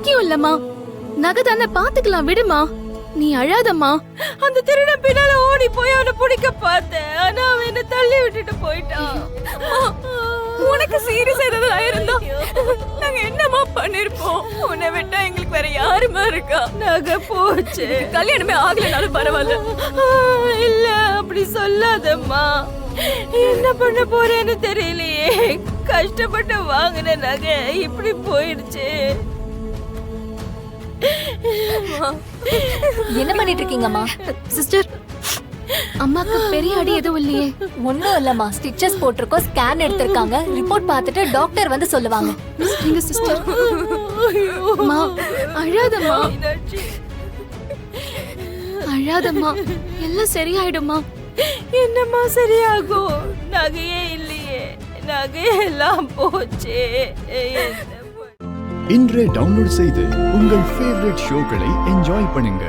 முக்கியம் இல்லம்மா. நகை தானே பாத்துக்கலாம், விடுமா. நீ அழாதம்மா. அந்த திருடன் பின்னால ஓடி போய் அவனை பிடிக்க பார்த்தேன். ஆனா அவன் என்ன தள்ளி விட்டுட்டு போயிட்டான். உனக்கு சீரியஸ் ஏதாவது ஆயிருந்தா நாங்க என்னமா பண்ணிருப்போம்? உன்னை விட்டா எங்களுக்கு வேற யாருமா இருக்கா? நகை போச்சு. கல்யாணமே ஆகலனாலும் பரவாயில்ல. இல்ல அப்படி சொல்லாதம்மா. என்ன பண்ண போறேன்னு தெரியலையே. கஷ்டப்பட்டு வாங்கின நகை இப்படி போயிடுச்சு. என்ன பண்ணிட்டு இருக்கீங்கம்மா? சிஸ்டர், அம்மாக்கு பெரிய அடி எதுவும் இல்லையே? ஒண்ணும் இல்லம்மா, ஸ்டிச்சஸ் போட்டிருக்கோம், ஸ்கேன் எடுத்திருக்காங்க, ரிப்போர்ட் பார்த்துட்டு டாக்டர் வந்து சொல்லுவாங்க. எங்க சிஸ்டர்? அம்மா அழாதம்மா, அழாதம்மா, எல்லாம் சரியாயிடுமா. என்னம்மா சரியாகும்? நகையே இல்லையே. நகையெல்லாம் போச்சே. இன்றே டவுன்லோட் செய்து உங்கள் ஃபேவரட் ஷோக்களை என்ஜாய் பண்ணுங்க.